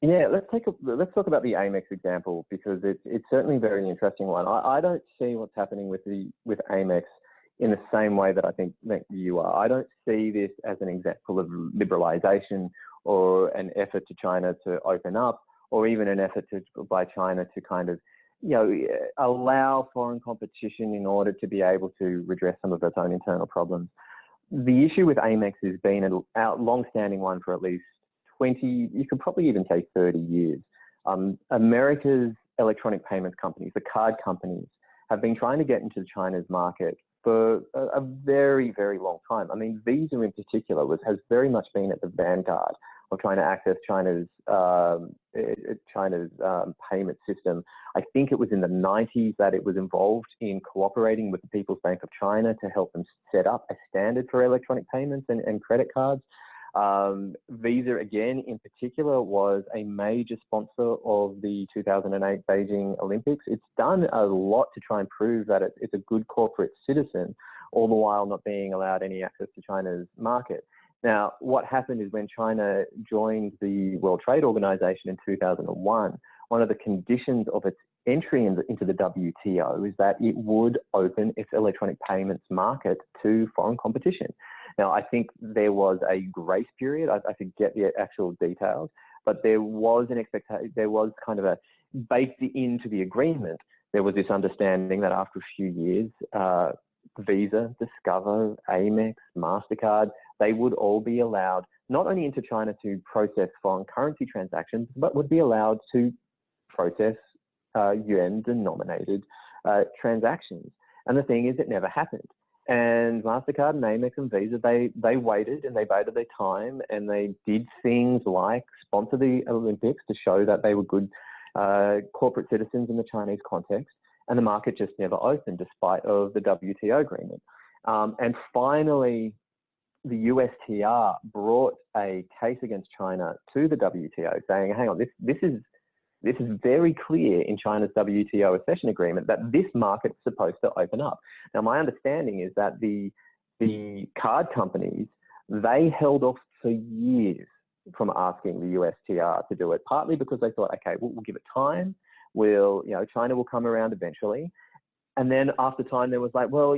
Yeah, let's talk about the Amex example because it's certainly a very interesting one. I don't see what's happening with Amex in the same way that I think that you are. I don't see this as an example of liberalization or an effort to China to open up, or even an effort by China to kind of, allow foreign competition in order to be able to redress some of its own internal problems. The issue with Amex has been a long-standing one for at least 20, you could probably even say 30 years. America's electronic payments companies, the card companies, have been trying to get into China's market for a very, very long time. I mean, Visa in particular has very much been at the vanguard of trying to access China's payment system. I think it was in the 90s that it was involved in cooperating with the People's Bank of China to help them set up a standard for electronic payments and credit cards. Visa, again, in particular, was a major sponsor of the 2008 Beijing Olympics. It's done a lot to try and prove that it's a good corporate citizen, all the while not being allowed any access to China's market. Now, what happened is when China joined the World Trade Organization in 2001, one of the conditions of its entry into the WTO is that it would open its electronic payments market to foreign competition. Now, I think there was a grace period. I forget the actual details, but there was an expectation, there was kind of a baked into the agreement. There was this understanding that after a few years, Visa, Discover, Amex, MasterCard, they would all be allowed not only into China to process foreign currency transactions, but would be allowed to process yuan-denominated transactions. And the thing is, it never happened. And MasterCard and Amex and Visa, they waited and they bided their time, and they did things like sponsor the Olympics to show that they were good corporate citizens in the Chinese context. And the market just never opened despite of the WTO agreement. And finally, the USTR brought a case against China to the WTO saying, hang on, this is very clear in China's WTO accession agreement that this market is supposed to open up. Now, my understanding is that the card companies, they held off for years from asking the USTR to do it, partly because they thought, okay, we'll give it time. China will come around eventually. And then after time, there was like, well,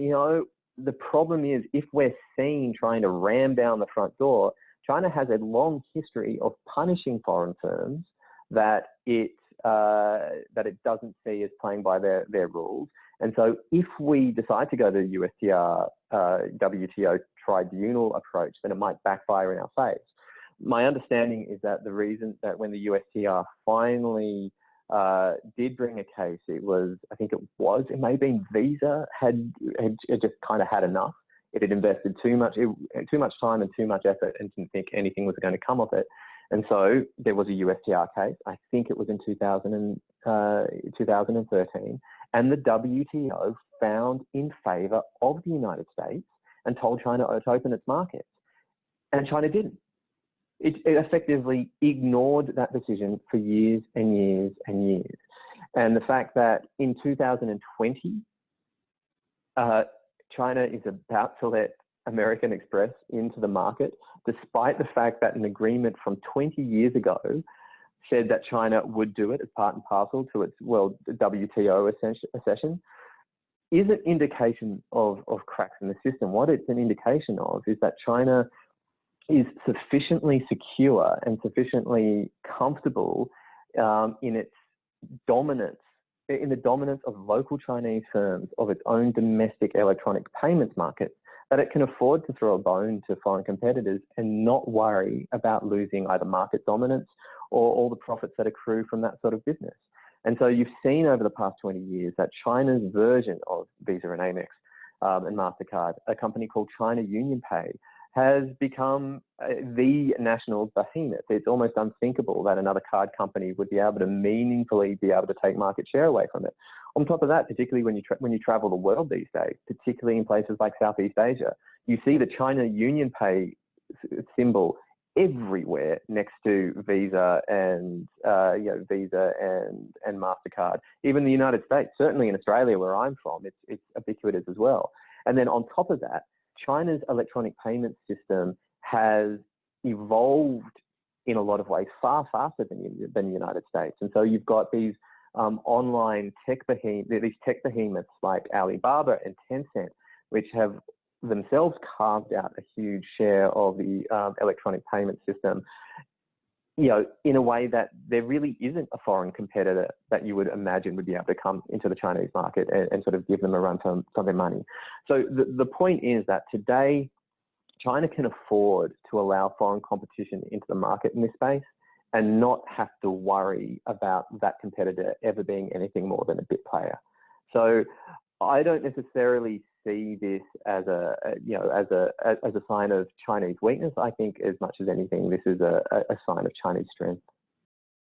the problem is if we're seen trying to ram down the front door, China has a long history of punishing foreign firms that it doesn't see as playing by their rules. And so if we decide to go the USTR, WTO tribunal approach, then it might backfire in our face. My understanding is that the reason that when the USTR finally did bring a case, it may have been Visa had just kind of had enough. It had invested too much time and too much effort and didn't think anything was going to come of it. And so there was a USTR case. I think it was in 2013. And the WTO found in favor of the United States and told China to open its markets. And China didn't. It effectively ignored that decision for years and years and years. And the fact that in 2020, China is about to let American Express into the market, despite the fact that an agreement from 20 years ago said that China would do it as part and parcel to its WTO accession, is an indication of cracks in the system. What it's an indication of is that China is sufficiently secure and sufficiently comfortable in its dominance, in the dominance of local Chinese firms of its own domestic electronic payments market, that it can afford to throw a bone to foreign competitors and not worry about losing either market dominance or all the profits that accrue from that sort of business. And so you've seen over the past 20 years that China's version of Visa and Amex and MasterCard, a company called China UnionPay, has become the national behemoth. It's almost unthinkable that another card company would be able to meaningfully take market share away from it. On top of that, particularly when you travel the world these days, particularly in places like Southeast Asia, you see the China UnionPay symbol everywhere next to Visa and MasterCard. Even the United States, certainly in Australia where I'm from, it's ubiquitous as well. And then on top of that, China's electronic payment system has evolved in a lot of ways far faster than the United States. And so you've got these online these tech behemoths like Alibaba and Tencent, which have themselves carved out a huge share of the electronic payment system, in a way that there really isn't a foreign competitor that you would imagine would be able to come into the Chinese market and sort of give them a run for their money. So the point is that today, China can afford to allow foreign competition into the market in this space and not have to worry about that competitor ever being anything more than a bit player. So I don't necessarily see this as a sign of Chinese weakness. I think as much as anything, this is a sign of Chinese strength.